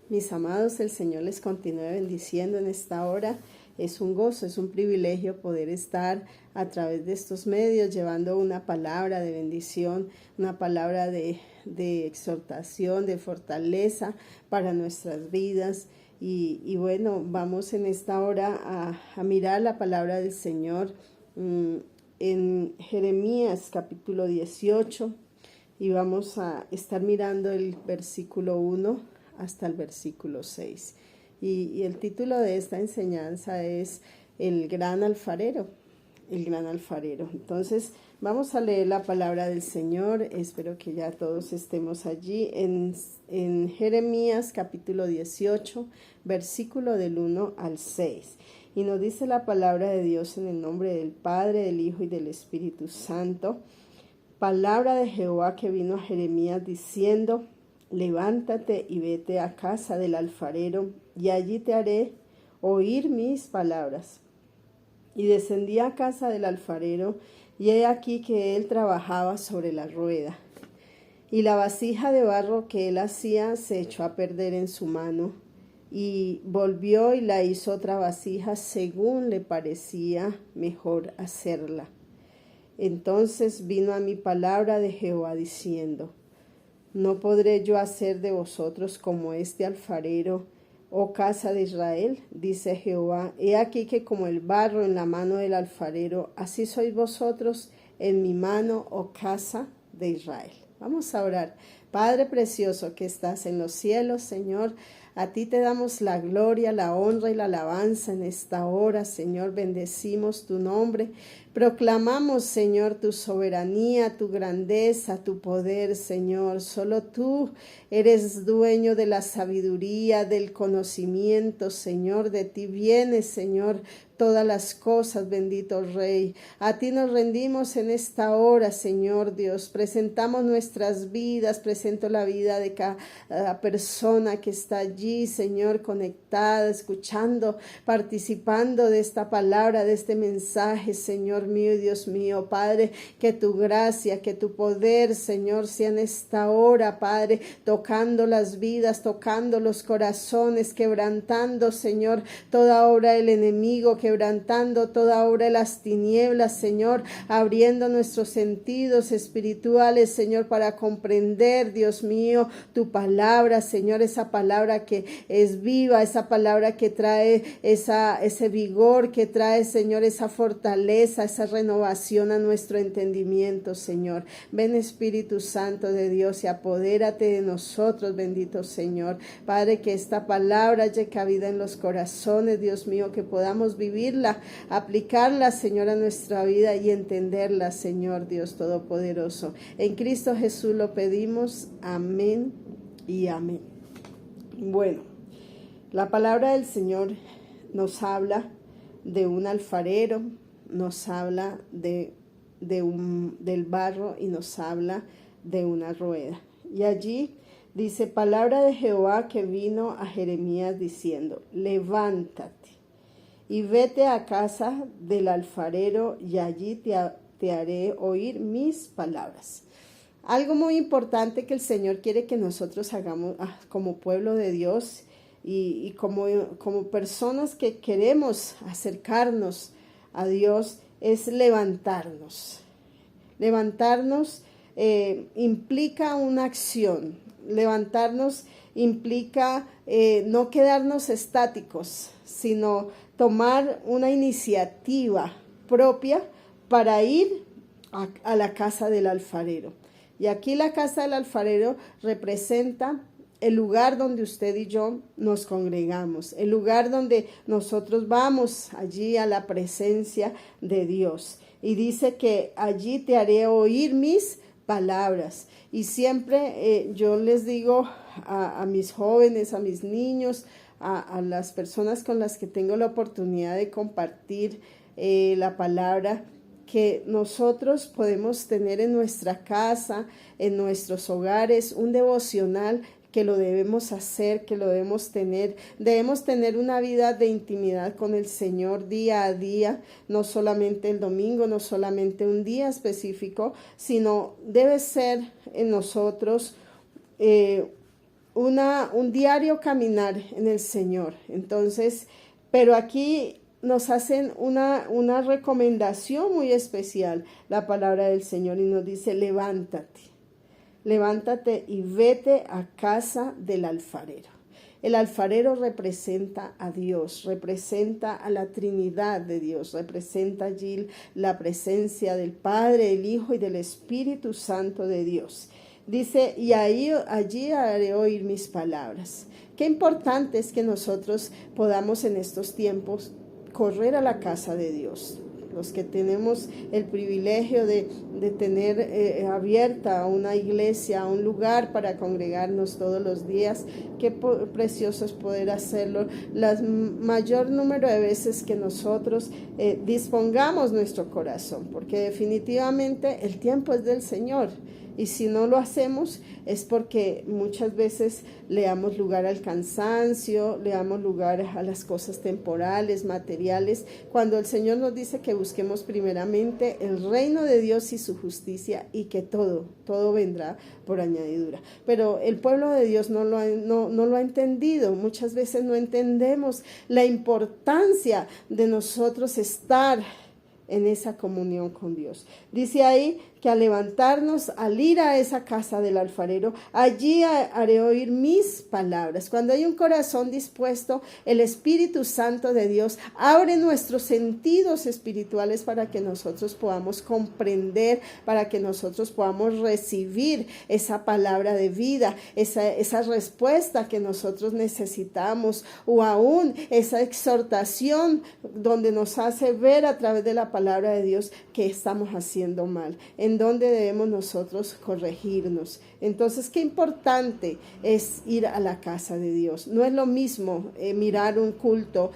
Mis amados, el Señor les continúe bendiciendo en esta hora. Es un gozo, es un privilegio poder estar a través de estos medios llevando una palabra de bendición, una palabra de exhortación, de fortaleza para nuestras vidas. Y bueno, vamos en esta hora a mirar la palabra del Señor en Jeremías capítulo 18 y vamos a estar mirando el versículo 1 hasta el versículo 6. Y el título de esta enseñanza es El gran alfarero, el gran alfarero. Entonces vamos a leer la palabra del Señor. Espero que ya todos estemos allí en Jeremías capítulo 18, versículo del 1 al 6. Y nos dice la palabra de Dios en el nombre del Padre, del Hijo y del Espíritu Santo. Palabra de Jehová que vino a Jeremías diciendo: levántate y vete a casa del alfarero, y allí te haré oír mis palabras. Y descendí a casa del alfarero, y he aquí que él trabajaba sobre la rueda. Y la vasija de barro que él hacía se echó a perder en su mano, y volvió y la hizo otra vasija según le parecía mejor hacerla. Entonces vino a mí palabra de Jehová diciendo: ¿no podré yo hacer de vosotros como este alfarero, oh casa de Israel? Dice Jehová: he aquí que como el barro en la mano del alfarero, así sois vosotros en mi mano, oh casa de Israel. Vamos a orar. Padre precioso que estás en los cielos, Señor, a ti te damos la gloria, la honra y la alabanza en esta hora, Señor. Bendecimos tu nombre. Proclamamos, Señor, tu soberanía, tu grandeza, tu poder, Señor. Solo tú eres dueño de la sabiduría, del conocimiento, Señor. De ti viene, Señor, todas las cosas, bendito Rey. A ti nos rendimos en esta hora, Señor Dios. Presentamos nuestras vidas, presento la vida de cada persona que está allí, Señor, conectada, escuchando, participando de esta palabra, de este mensaje, Señor mío y Dios mío. Padre, que tu gracia, que tu poder, Señor, sea en esta hora, Padre, tocando las vidas, tocando los corazones, quebrantando, Señor, toda obra del enemigo, quebrantando toda obra de las tinieblas, Señor, abriendo nuestros sentidos espirituales, Señor, para comprender, Dios mío, tu palabra, Señor, esa palabra que es viva, esa palabra que trae ese vigor, que trae, Señor, esa fortaleza, esa renovación a nuestro entendimiento, Señor. Ven, Espíritu Santo de Dios, y apodérate de nosotros, bendito Señor. Padre, que esta palabra haya cabida en los corazones, Dios mío, que podamos vivirla, aplicarla, Señor, a nuestra vida y entenderla, Señor Dios Todopoderoso. En Cristo Jesús lo pedimos. Amén y amén. Bueno, la palabra del Señor nos habla de un alfarero, nos habla del barro y nos habla de una rueda. Y allí dice: palabra de Jehová que vino a Jeremías diciendo: levántate y vete a casa del alfarero, y allí te haré oír mis palabras. Algo muy importante que el Señor quiere que nosotros hagamos como pueblo de Dios y como personas que queremos acercarnos a Dios es levantarnos. Levantarnos implica una acción. Levantarnos implica no quedarnos estáticos, sino tomar una iniciativa propia para ir a la casa del alfarero. Y aquí la casa del alfarero representa el lugar donde usted y yo nos congregamos, el lugar donde nosotros vamos allí a la presencia de Dios. Y dice que allí te haré oír mis palabras. Y siempre yo les digo a mis jóvenes, a mis niños, a las personas con las que tengo la oportunidad de compartir la palabra, que nosotros podemos tener en nuestra casa, en nuestros hogares, un devocional que lo debemos hacer, que lo debemos tener una vida de intimidad con el Señor día a día, no solamente el domingo, no solamente un día específico, sino debe ser en nosotros un diario caminar en el Señor. Entonces, pero aquí nos hacen una recomendación muy especial, la palabra del Señor, y nos dice: levántate y vete a casa del alfarero. El alfarero representa a Dios, representa a la Trinidad de Dios, representa allí la presencia del Padre, del Hijo y del Espíritu Santo de Dios. Dice: y allí haré oír mis palabras. Qué importante es que nosotros podamos en estos tiempos correr a la casa de Dios. Los que tenemos el privilegio de tener abierta una iglesia, un lugar para congregarnos todos los días, qué precioso es poder hacerlo mayor número de veces que nosotros dispongamos nuestro corazón, porque definitivamente el tiempo es del Señor. Y si no lo hacemos es porque muchas veces le damos lugar al cansancio, le damos lugar a las cosas temporales, materiales, cuando el Señor nos dice que busquemos primeramente el reino de Dios y su justicia, y que todo vendrá por añadidura. Pero el pueblo de Dios no lo ha entendido. Muchas veces no entendemos la importancia de nosotros estar en esa comunión con Dios. Dice ahí que al levantarnos, al ir a esa casa del alfarero, allí haré oír mis palabras. Cuando hay un corazón dispuesto, el Espíritu Santo de Dios abre nuestros sentidos espirituales para que nosotros podamos comprender, para que nosotros podamos recibir esa palabra de vida, esa respuesta que nosotros necesitamos, o aún esa exhortación donde nos hace ver a través de la palabra de Dios que estamos haciendo mal, en donde debemos nosotros corregirnos. Entonces, qué importante es ir a la casa de Dios. No es lo mismo mirar un culto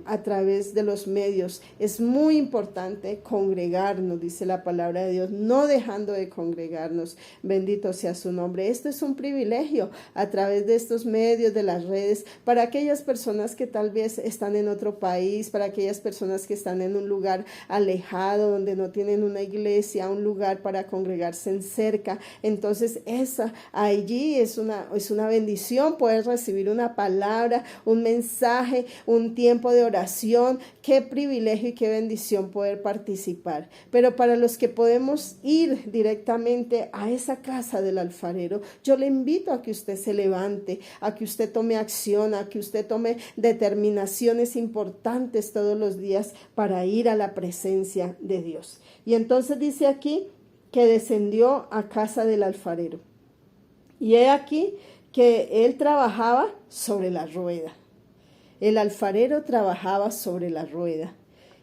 a través de los medios. Es muy importante congregarnos, dice la palabra de Dios, no dejando de congregarnos. Bendito sea su nombre. Esto es un privilegio a través de estos medios, de las redes, para aquellas personas que tal vez están en otro país, para aquellas personas que están en un lugar alejado, donde no tienen una iglesia, un lugar para congregarse en cerca. Entonces, allí es una bendición poder recibir una palabra, un mensaje, un tiempo de oración. Qué privilegio y qué bendición poder participar. Pero para los que podemos ir directamente a esa casa del alfarero, yo le invito a que usted se levante, a que usted tome acción, a que usted tome determinaciones importantes todos los días para ir a la presencia de Dios. Y entonces dice aquí que descendió a casa del alfarero. Y he aquí que él trabajaba sobre la rueda. El alfarero trabajaba sobre la rueda.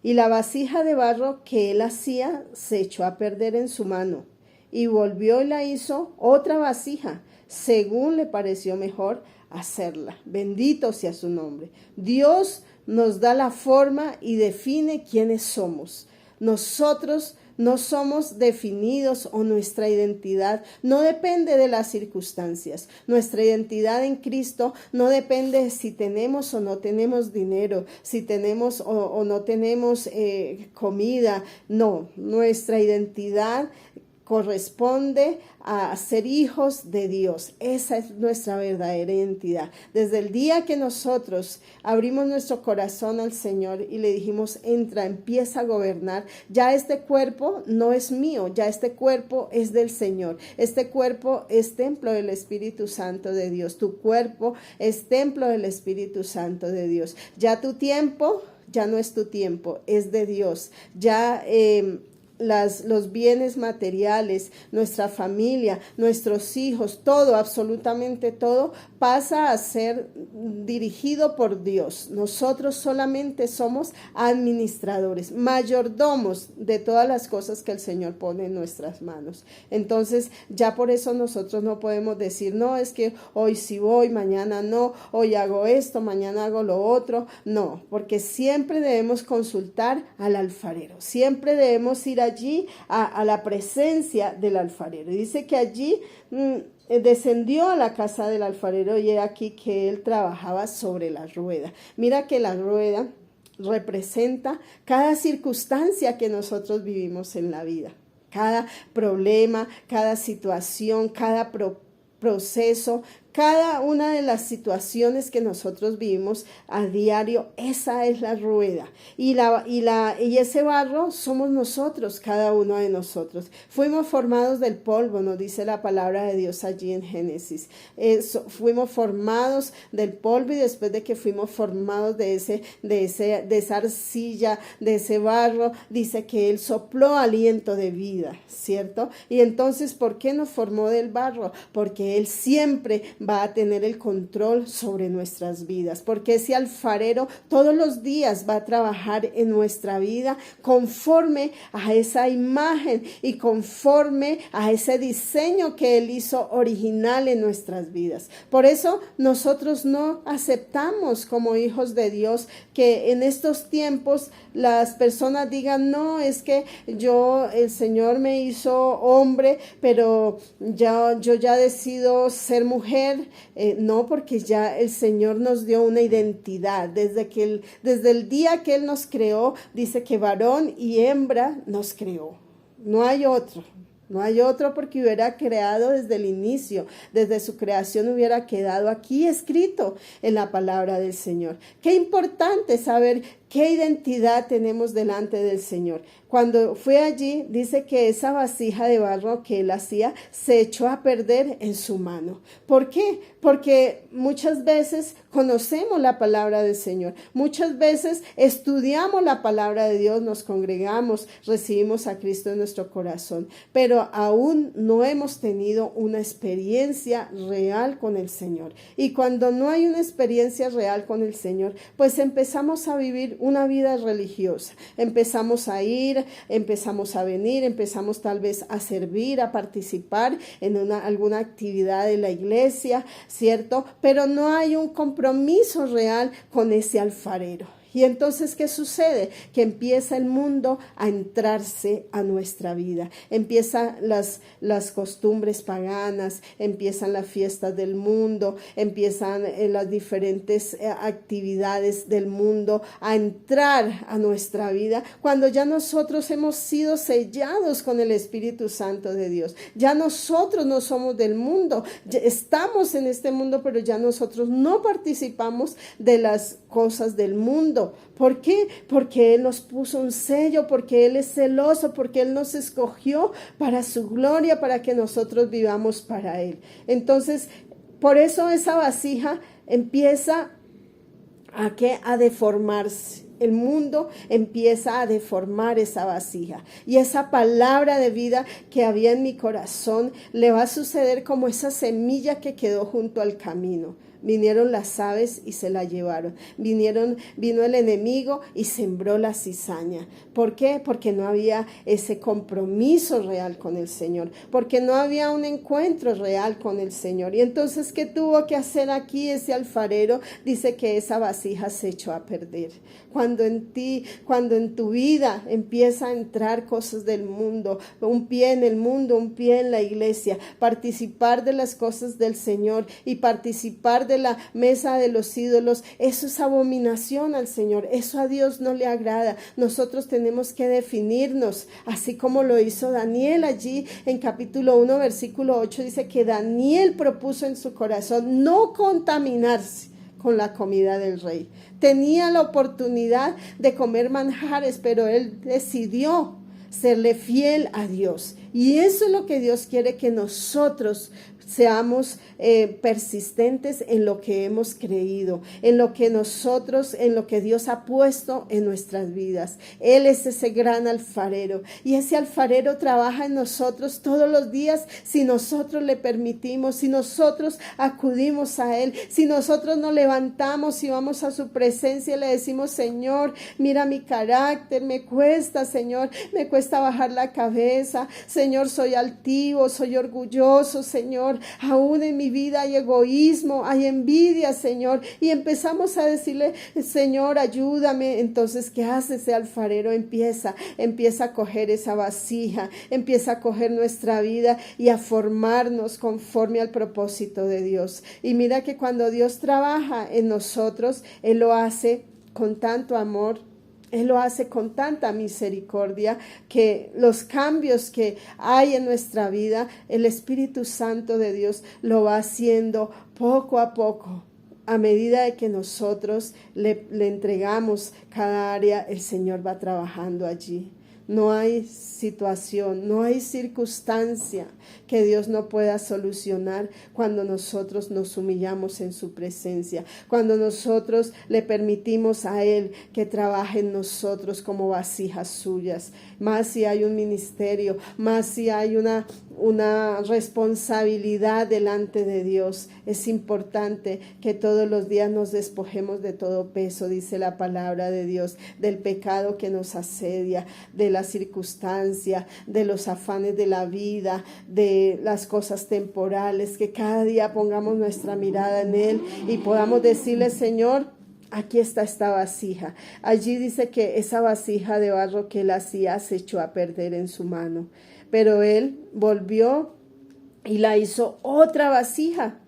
Y la vasija de barro que él hacía se echó a perder en su mano. Y volvió y la hizo otra vasija, según le pareció mejor hacerla. Bendito sea su nombre. Dios nos da la forma y define quiénes somos. Nosotros no somos definidos, o nuestra identidad no depende de las circunstancias. Nuestra identidad en Cristo no depende de si tenemos o no tenemos dinero, si tenemos o no tenemos comida. No, nuestra identidad corresponde a ser hijos de Dios. Esa es nuestra verdadera identidad. Desde el día que nosotros abrimos nuestro corazón al Señor y le dijimos: entra, empieza a gobernar, ya este cuerpo no es mío, ya este cuerpo es del Señor. Este cuerpo es templo del Espíritu Santo de Dios. Tu cuerpo es templo del Espíritu Santo de Dios. Ya tu tiempo ya no es tu tiempo, es de Dios. Ya los bienes materiales, nuestra familia, nuestros hijos, todo, absolutamente todo, pasa a ser dirigido por Dios. Nosotros solamente somos administradores, mayordomos de todas las cosas que el Señor pone en nuestras manos. Entonces, ya por eso nosotros no podemos decir: no, es que hoy sí voy, mañana no, hoy hago esto, mañana hago lo otro. No, porque siempre debemos consultar al alfarero, siempre debemos ir allí a la presencia del alfarero. Dice que allí descendió a la casa del alfarero, y he aquí que él trabajaba sobre la rueda. Mira que la rueda representa cada circunstancia que nosotros vivimos en la vida, cada problema, cada situación, cada proceso, Cada una de las situaciones que nosotros vivimos a diario, esa es la rueda. Y ese barro somos nosotros, cada uno de nosotros. Fuimos formados del polvo, nos dice la palabra de Dios allí en Génesis. Fuimos formados del polvo, y después de que fuimos formados de esa arcilla, de ese barro, dice que Él sopló aliento de vida, ¿cierto? Y entonces, ¿por qué nos formó del barro? Porque Él siempre va a tener el control sobre nuestras vidas, porque ese alfarero todos los días va a trabajar en nuestra vida conforme a esa imagen y conforme a ese diseño que Él hizo original en nuestras vidas. Por eso nosotros no aceptamos como hijos de Dios que en estos tiempos las personas digan, no, es que el Señor me hizo hombre, pero yo ya decido ser mujer. No, porque ya el Señor nos dio una identidad. Desde el día que Él nos creó, dice que varón y hembra nos creó. No hay otro. No hay otro, porque hubiera creado desde el inicio, desde su creación hubiera quedado aquí escrito en la palabra del Señor. Qué importante saber qué identidad tenemos delante del Señor. Cuando fue allí, dice que esa vasija de barro que Él hacía se echó a perder en su mano. ¿Por qué? Porque muchas veces conocemos la palabra del Señor. Muchas veces estudiamos la palabra de Dios, nos congregamos, recibimos a Cristo en nuestro corazón, pero aún no hemos tenido una experiencia real con el Señor. Y cuando no hay una experiencia real con el Señor, pues empezamos a vivir una vida religiosa. Empezamos a ir, empezamos a venir, empezamos tal vez a servir, a participar en alguna actividad de la iglesia, ¿cierto? Pero no hay un compromiso real con ese alfarero. Y entonces, ¿qué sucede? Que empieza el mundo a entrarse a nuestra vida. Empiezan las costumbres paganas, empiezan las fiestas del mundo, empiezan las diferentes actividades del mundo a entrar a nuestra vida, cuando ya nosotros hemos sido sellados con el Espíritu Santo de Dios. Ya nosotros no somos del mundo, ya estamos en este mundo, pero ya nosotros no participamos de las cosas del mundo. ¿Por qué? Porque Él nos puso un sello, porque Él es celoso, porque Él nos escogió para su gloria, para que nosotros vivamos para Él. Entonces, por eso esa vasija empieza a deformarse. El mundo empieza a deformar esa vasija, y esa palabra de vida que había en mi corazón le va a suceder como esa semilla que quedó junto al camino. Vinieron las aves y se la llevaron. Vino el enemigo y sembró la cizaña. ¿Por qué? Porque no había ese compromiso real con el Señor. Porque no había un encuentro real con el Señor. Y entonces, ¿qué tuvo que hacer aquí ese alfarero? Dice que esa vasija se echó a perder. Cuando en tu vida empieza a entrar cosas del mundo, un pie en el mundo, un pie en la iglesia, participar de las cosas del Señor y participar de la mesa de los ídolos, eso es abominación al Señor, eso a Dios no le agrada. Nosotros tenemos que definirnos, así como lo hizo Daniel allí en capítulo 1, versículo 8, dice que Daniel propuso en su corazón no contaminarse con la comida del rey. Tenía la oportunidad de comer manjares, pero él decidió serle fiel a Dios. Y eso es lo que Dios quiere, que nosotros seamos persistentes en lo que hemos creído, en lo que Dios ha puesto en nuestras vidas. Él es ese gran alfarero, y ese alfarero trabaja en nosotros todos los días si nosotros le permitimos, si nosotros acudimos a Él, si nosotros nos levantamos y vamos a su presencia y le decimos: Señor, mira mi carácter, me cuesta, Señor, me cuesta bajar la cabeza, Señor, soy altivo, soy orgulloso, Señor, aún en mi vida hay egoísmo, hay envidia, Señor, y empezamos a decirle: Señor, ayúdame. Entonces, ¿qué hace ese alfarero? Empieza a coger esa vasija, empieza a coger nuestra vida y a formarnos conforme al propósito de Dios. Y mira que cuando Dios trabaja en nosotros, Él lo hace con tanto amor, Él lo hace con tanta misericordia que los cambios que hay en nuestra vida, el Espíritu Santo de Dios lo va haciendo poco a poco. A medida de que nosotros le entregamos cada área, el Señor va trabajando allí. No hay situación, no hay circunstancia que Dios no pueda solucionar cuando nosotros nos humillamos en su presencia, cuando nosotros le permitimos a Él que trabaje en nosotros como vasijas suyas. Más si hay un ministerio, más si hay una responsabilidad delante de Dios. Es importante que todos los días nos despojemos de todo peso, dice la palabra de Dios, del pecado que nos asedia, de la circunstancia, de los afanes de la vida, de las cosas temporales, que cada día pongamos nuestra mirada en Él y podamos decirle: Señor, aquí está esta vasija. Allí dice que esa vasija de barro que Él hacía se echó a perder en su mano, pero Él volvió y la hizo otra vasija,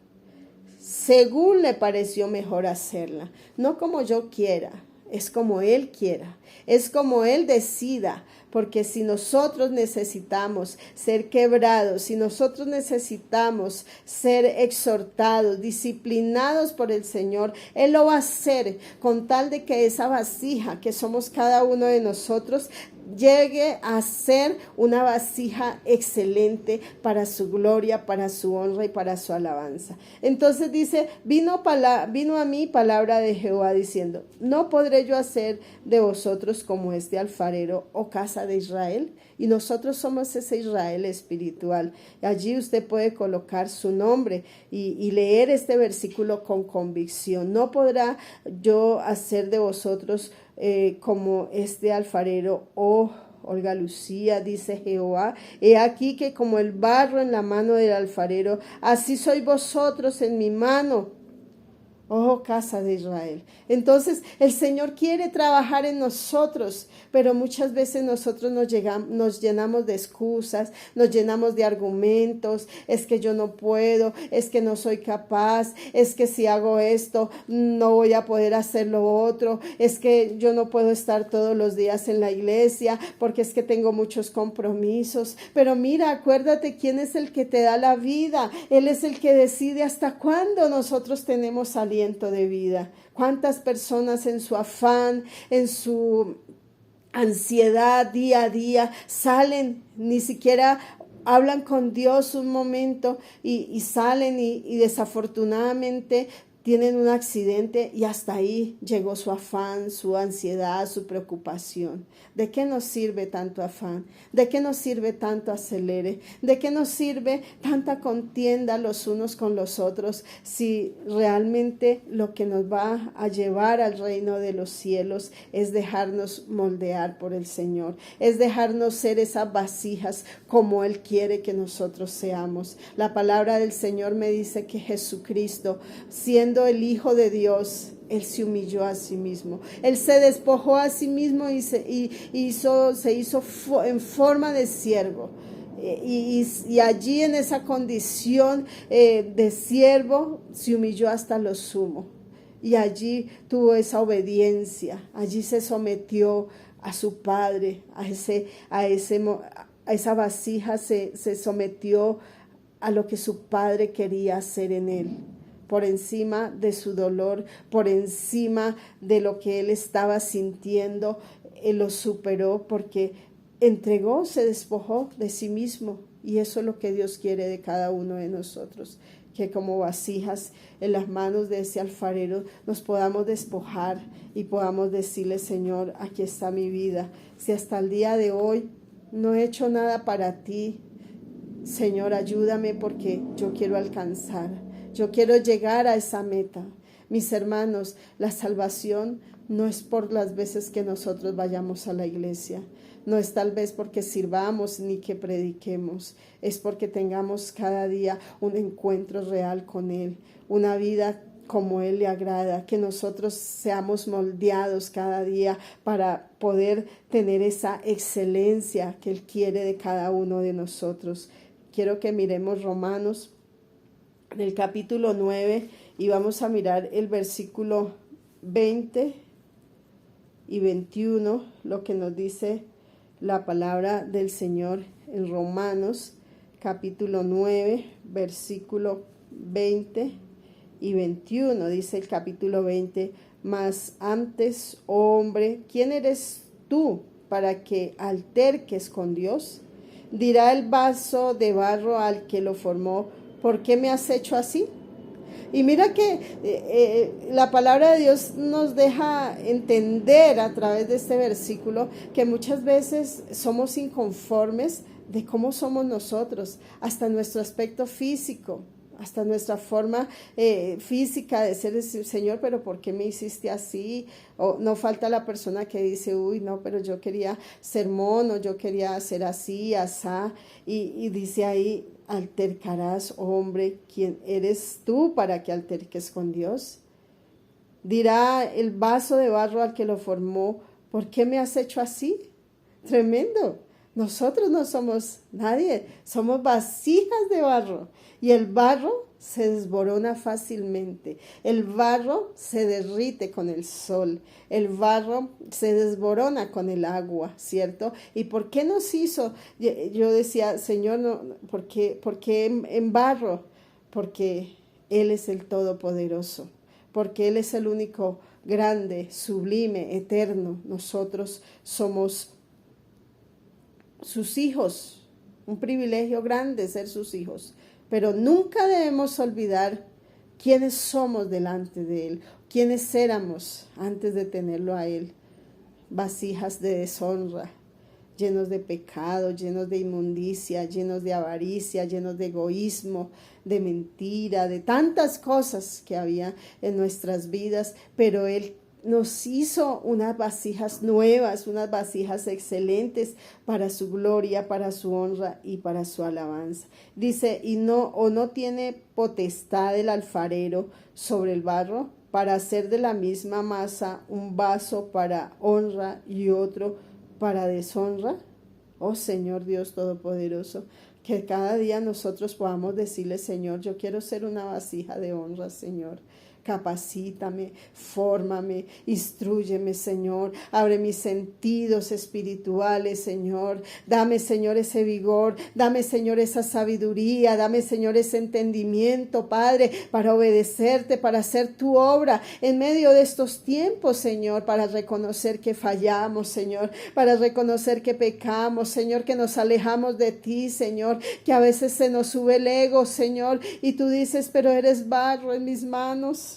según le pareció mejor hacerla, no como yo quiera, es como Él quiera, es como Él decida. Porque si nosotros necesitamos ser quebrados, si nosotros necesitamos ser exhortados, disciplinados por el Señor, Él lo va a hacer con tal de que esa vasija que somos cada uno de nosotros llegue a ser una vasija excelente para su gloria, para su honra y para su alabanza. Entonces dice, vino a mí palabra de Jehová diciendo: no podré yo hacer de vosotros como este alfarero, oh casa de Israel. Y nosotros somos ese Israel espiritual. Allí usted puede colocar su nombre y leer este versículo con convicción. No podrá yo hacer de vosotros como este alfarero, oh Olga Lucía, dice Jehová, he aquí que como el barro en la mano del alfarero, así sois vosotros en mi mano, oh casa de Israel. Entonces el Señor quiere trabajar en nosotros, pero muchas veces nosotros nos llenamos de excusas, nos llenamos de argumentos. Es que yo no puedo, es que no soy capaz, es que si hago esto no voy a poder hacer lo otro, es que yo no puedo estar todos los días en la iglesia porque es que tengo muchos compromisos. Pero mira, acuérdate quién es el que te da la vida. Él es el que decide hasta cuándo nosotros tenemos aliento de vida. ¿Cuántas personas en su afán, en su ansiedad día a día salen, ni siquiera hablan con Dios un momento y salen y desafortunadamente tienen un accidente y hasta ahí llegó su afán, su ansiedad, su preocupación? ¿De qué nos sirve tanto afán? ¿De qué nos sirve tanto acelere? ¿De qué nos sirve tanta contienda los unos con los otros si realmente lo que nos va a llevar al reino de los cielos es dejarnos moldear por el Señor, es dejarnos ser esas vasijas como Él quiere que nosotros seamos? La palabra del Señor me dice que Jesucristo, siendo el Hijo de Dios, Él se humilló a sí mismo. Él se despojó a sí mismo y se hizo en forma de siervo. Y allí en esa condición de siervo se humilló hasta lo sumo. Y allí tuvo esa obediencia. Allí se sometió a su Padre, a esa vasija se sometió a lo que su Padre quería hacer en él. Por encima de su dolor, por encima de lo que él estaba sintiendo, él lo superó porque entregó, se despojó de sí mismo. Y eso es lo que Dios quiere de cada uno de nosotros, que como vasijas en las manos de ese alfarero nos podamos despojar y podamos decirle: Señor, aquí está mi vida. Si hasta el día de hoy no he hecho nada para ti, Señor, ayúdame porque yo quiero alcanzar. Yo quiero llegar a esa meta. Mis hermanos, la salvación no es por las veces que nosotros vayamos a la iglesia. No es tal vez porque sirvamos ni que prediquemos. Es porque tengamos cada día un encuentro real con Él. Una vida como Él le agrada. Que nosotros seamos moldeados cada día para poder tener esa excelencia que Él quiere de cada uno de nosotros. Quiero que miremos Romanos del capítulo 9 y vamos a mirar el versículo 20 y 21, lo que nos dice la palabra del Señor en Romanos capítulo 9, versículo 20 y 21. Dice el capítulo 20, mas antes, oh hombre, ¿quién eres tú para que alterques con Dios? Dirá el vaso de barro al que lo formó, ¿por qué me has hecho así? Y mira que la palabra de Dios nos deja entender a través de este versículo que muchas veces somos inconformes de cómo somos nosotros, hasta nuestro aspecto físico, hasta nuestra forma física de ser. Señor, pero ¿por qué me hiciste así? O no falta la persona que dice, uy, no, pero yo quería ser mono, yo quería ser así, asá, y dice ahí, altercarás, hombre, ¿quién eres tú para que alterques con Dios? Dirá el vaso de barro al que lo formó, ¿por qué me has hecho así? Tremendo. Nosotros no somos nadie, somos vasijas de barro y el barro se desborona fácilmente, el barro se derrite con el sol, el barro se desborona con el agua, ¿cierto? ¿Y por qué nos hizo? Yo decía, Señor, no, ¿por qué en barro? Porque Él es el Todopoderoso, porque Él es el único grande, sublime, eterno. Nosotros somos sus hijos, un privilegio grande ser sus hijos, pero nunca debemos olvidar quiénes somos delante de Él, quiénes éramos antes de tenerlo a Él, vasijas de deshonra, llenos de pecado, llenos de inmundicia, llenos de avaricia, llenos de egoísmo, de mentira, de tantas cosas que había en nuestras vidas, pero Él nos hizo unas vasijas nuevas, unas vasijas excelentes para su gloria, para su honra y para su alabanza. Dice, no tiene potestad el alfarero sobre el barro para hacer de la misma masa un vaso para honra y otro para deshonra. Oh Señor Dios Todopoderoso, que cada día nosotros podamos decirle, Señor, yo quiero ser una vasija de honra, Señor. Capacítame, fórmame, instrúyeme, Señor. Abre mis sentidos espirituales, Señor. Dame, Señor, ese vigor. Dame, Señor, esa sabiduría. Dame, Señor, ese entendimiento, Padre, para obedecerte, para hacer tu obra en medio de estos tiempos, Señor, para reconocer que fallamos, Señor, para reconocer que pecamos, Señor, que nos alejamos de ti, Señor, que a veces se nos sube el ego, Señor, y tú dices, pero eres barro en mis manos.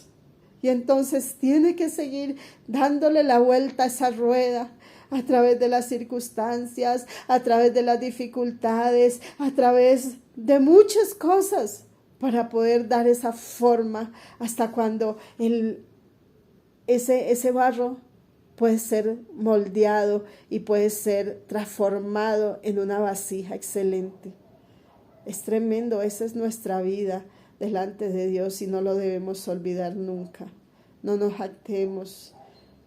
Y entonces tiene que seguir dándole la vuelta a esa rueda a través de las circunstancias, a través de las dificultades, a través de muchas cosas para poder dar esa forma hasta cuando ese barro puede ser moldeado y puede ser transformado en una vasija excelente. Es tremendo, esa es nuestra vida delante de Dios y no lo debemos olvidar nunca. No nos jactemos,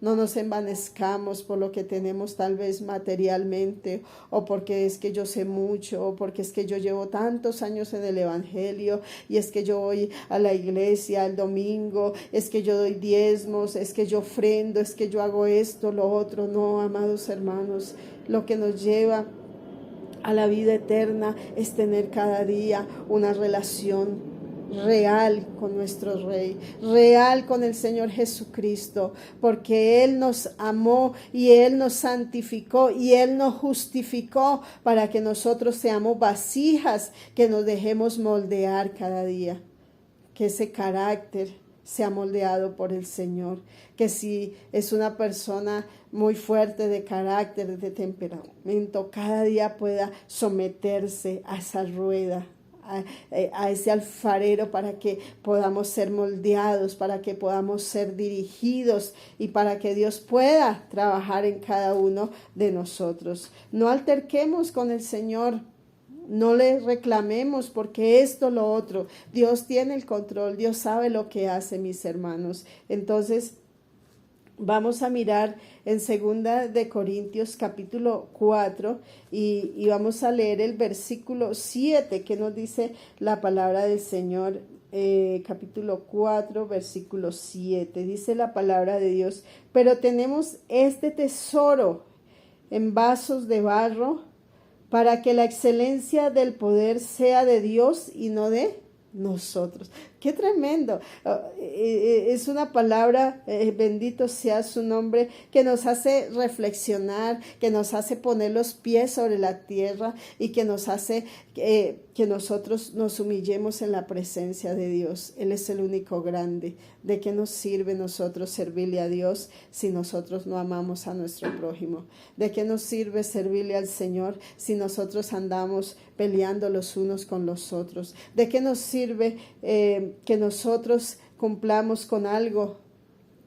no nos envanezcamos por lo que tenemos tal vez materialmente, o porque es que yo sé mucho, o porque es que yo llevo tantos años en el Evangelio, y es que yo voy a la iglesia el domingo, es que yo doy diezmos, es que yo ofrendo, es que yo hago esto, lo otro. No, amados hermanos, lo que nos lleva a la vida eterna es tener cada día una relación real con nuestro Rey, real con el Señor Jesucristo, porque Él nos amó y Él nos santificó y Él nos justificó para que nosotros seamos vasijas que nos dejemos moldear cada día, que ese carácter sea moldeado por el Señor, que si es una persona muy fuerte de carácter, de temperamento, cada día pueda someterse a esa rueda, a ese alfarero, para que podamos ser moldeados, para que podamos ser dirigidos y para que Dios pueda trabajar en cada uno de nosotros. No alterquemos con el Señor, no le reclamemos porque esto, lo otro. Dios tiene el control, Dios sabe lo que hace, mis hermanos. Entonces, vamos a mirar en 2 de Corintios capítulo 4 y vamos a leer el versículo 7 que nos dice la palabra del Señor. capítulo 4, versículo 7. Dice la palabra de Dios: pero tenemos este tesoro en vasos de barro, para que la excelencia del poder sea de Dios y no de nosotros. ¡Qué tremendo! Es una palabra, bendito sea su nombre, que nos hace reflexionar, que nos hace poner los pies sobre la tierra y que nos hace que nosotros nos humillemos en la presencia de Dios. Él es el único grande. ¿De qué nos sirve nosotros servirle a Dios si nosotros no amamos a nuestro prójimo? ¿De qué nos sirve servirle al Señor si nosotros andamos peleando los unos con los otros? ¿De qué nos sirve que nosotros cumplamos con algo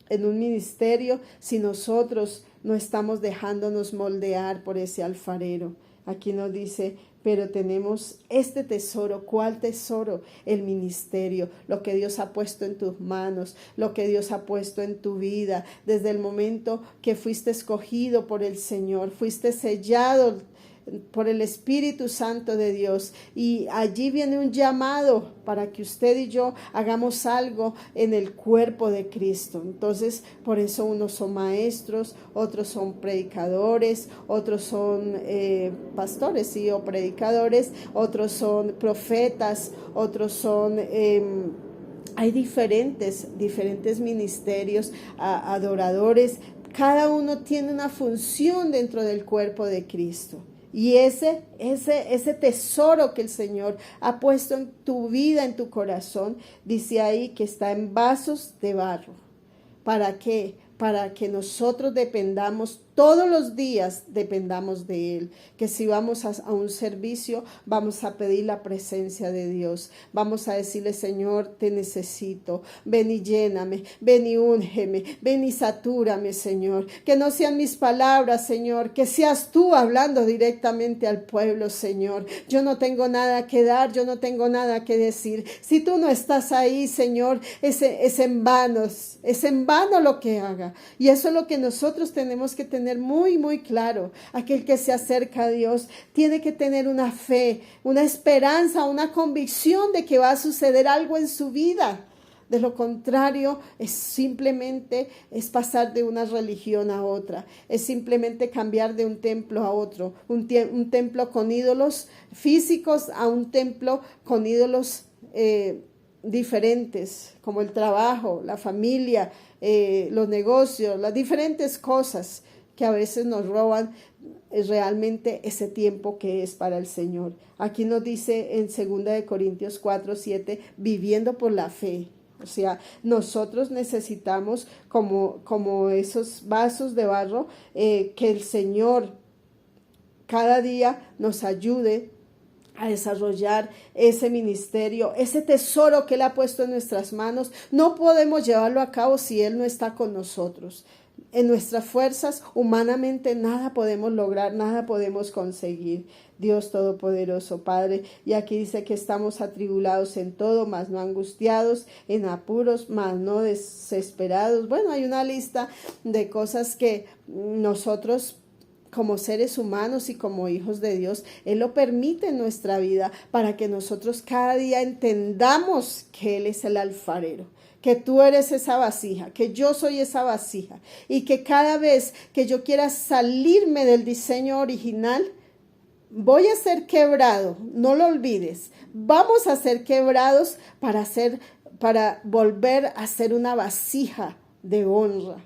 en un ministerio si nosotros no estamos dejándonos moldear por ese alfarero? Aquí nos dice: pero tenemos este tesoro. ¿Cuál tesoro? El ministerio, lo que Dios ha puesto en tus manos, lo que Dios ha puesto en tu vida, desde el momento que fuiste escogido por el Señor, fuiste sellado por el Espíritu Santo de Dios, y allí viene un llamado para que usted y yo hagamos algo en el cuerpo de Cristo. Entonces, por eso unos son maestros, otros son predicadores, otros son pastores, sí, o predicadores, otros son profetas, otros son hay diferentes ministerios, adoradores. Cada uno tiene una función dentro del cuerpo de Cristo. Y ese tesoro que el Señor ha puesto en tu vida, en tu corazón, dice ahí que está en vasos de barro. ¿Para qué? Para que nosotros dependamos, todos los días dependamos de Él. Que si vamos a un servicio, vamos a pedir la presencia de Dios. Vamos a decirle: Señor, te necesito. Ven y lléname, ven y úngeme, ven y satúrame, Señor. Que no sean mis palabras, Señor, que seas tú hablando directamente al pueblo, Señor. Yo no tengo nada que dar, yo no tengo nada que decir. Si tú no estás ahí, Señor, es en vano lo que haga. Y eso es lo que nosotros tenemos que tener muy, muy claro. Aquel que se acerca a Dios tiene que tener una fe, una esperanza, una convicción de que va a suceder algo en su vida. De lo contrario, es pasar de una religión a otra, es simplemente cambiar de un templo a otro, un templo con ídolos físicos a un templo con ídolos diferentes, como el trabajo, la familia, los negocios, las diferentes cosas que a veces nos roban realmente ese tiempo que es para el Señor. Aquí nos dice en 2 Corintios 4:7, viviendo por la fe. O sea, nosotros necesitamos, como esos vasos de barro, que el Señor cada día nos ayude a desarrollar ese ministerio, ese tesoro que Él ha puesto en nuestras manos. No podemos llevarlo a cabo si Él no está con nosotros. En nuestras fuerzas, humanamente, nada podemos lograr, nada podemos conseguir. Dios Todopoderoso, Padre, y aquí dice que estamos atribulados en todo, mas no angustiados, en apuros, mas no desesperados. Bueno, hay una lista de cosas que nosotros, como seres humanos y como hijos de Dios, Él lo permite en nuestra vida para que nosotros cada día entendamos que Él es el alfarero, que tú eres esa vasija, que yo soy esa vasija, y que cada vez que yo quiera salirme del diseño original, voy a ser quebrado. No lo olvides, vamos a ser quebrados para volver a ser una vasija de honra.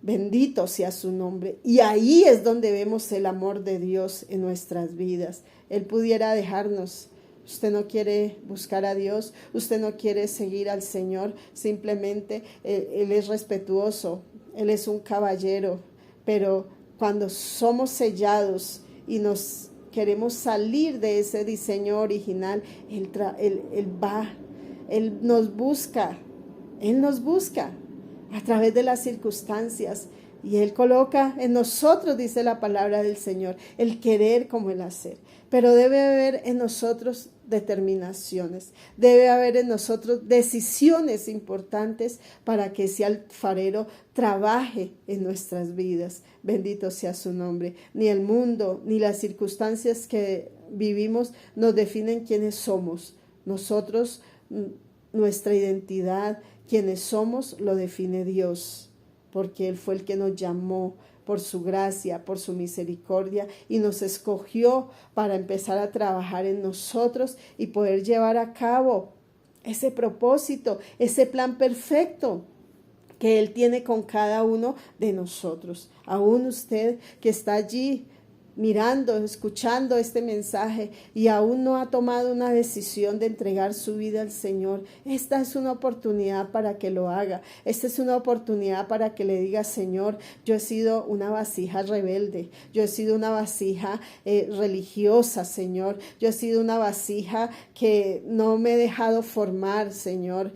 Bendito sea su nombre. Y ahí es donde vemos el amor de Dios en nuestras vidas. Él pudiera dejarnos. Usted no quiere buscar a Dios, usted no quiere seguir al Señor, simplemente Él es respetuoso, Él es un caballero, pero cuando somos sellados y nos queremos salir de ese diseño original, Él nos busca a través de las circunstancias, y Él coloca en nosotros, dice la palabra del Señor, el querer como el hacer. Pero debe haber en nosotros determinaciones, debe haber en nosotros decisiones importantes para que ese alfarero trabaje en nuestras vidas. Bendito sea su nombre. Ni el mundo, ni las circunstancias que vivimos nos definen quiénes somos. Nosotros nuestra identidad, quienes somos, lo define Dios, porque Él fue el que nos llamó por su gracia, por su misericordia, y nos escogió para empezar a trabajar en nosotros y poder llevar a cabo ese propósito, ese plan perfecto que Él tiene con cada uno de nosotros. Aún usted que está allí mirando, escuchando este mensaje y aún no ha tomado una decisión de entregar su vida al Señor, esta es una oportunidad para que lo haga. Esta es una oportunidad para que le diga: Señor, yo he sido una vasija rebelde, yo he sido una vasija religiosa, Señor, yo he sido una vasija que no me he dejado formar, Señor.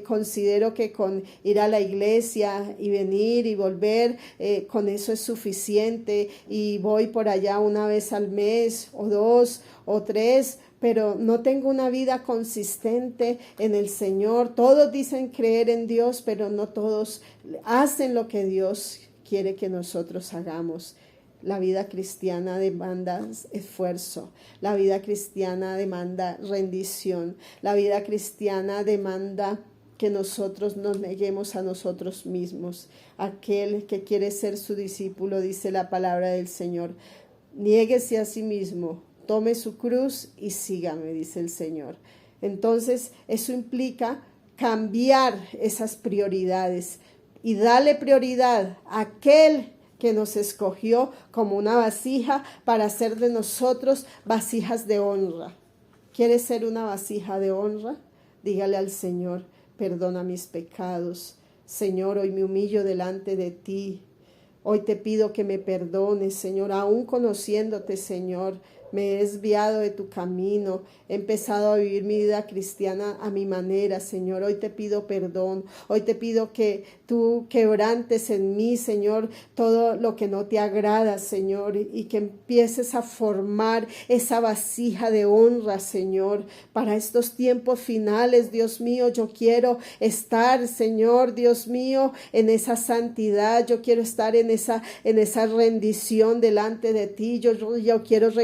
Considero que con ir a la iglesia y venir y volver, con eso es suficiente, y voy por allá una vez al mes o 2 o 3, pero no tengo una vida consistente en el Señor. Todos dicen creer en Dios, pero no todos hacen lo que Dios quiere que nosotros hagamos. La vida cristiana demanda esfuerzo, la vida cristiana demanda rendición, la vida cristiana demanda que nosotros nos neguemos a nosotros mismos. Aquel que quiere ser su discípulo, dice la palabra del Señor, niéguese a sí mismo, tome su cruz y sígame, dice el Señor. Entonces, eso implica cambiar esas prioridades y darle prioridad a aquel que nos escogió como una vasija para hacer de nosotros vasijas de honra. ¿Quieres ser una vasija de honra? Dígale al Señor: perdona mis pecados. Señor, hoy me humillo delante de ti. Hoy te pido que me perdones, Señor, aún conociéndote, Señor. Me he desviado de tu camino, he empezado a vivir mi vida cristiana a mi manera, Señor. Hoy te pido perdón, hoy te pido que tú quebrantes en mí, Señor, todo lo que no te agrada, Señor, y que empieces a formar esa vasija de honra, Señor, para estos tiempos finales. Dios mío, yo quiero estar, Señor, Dios mío, en esa santidad, yo quiero estar en esa rendición delante de ti, yo quiero reconocer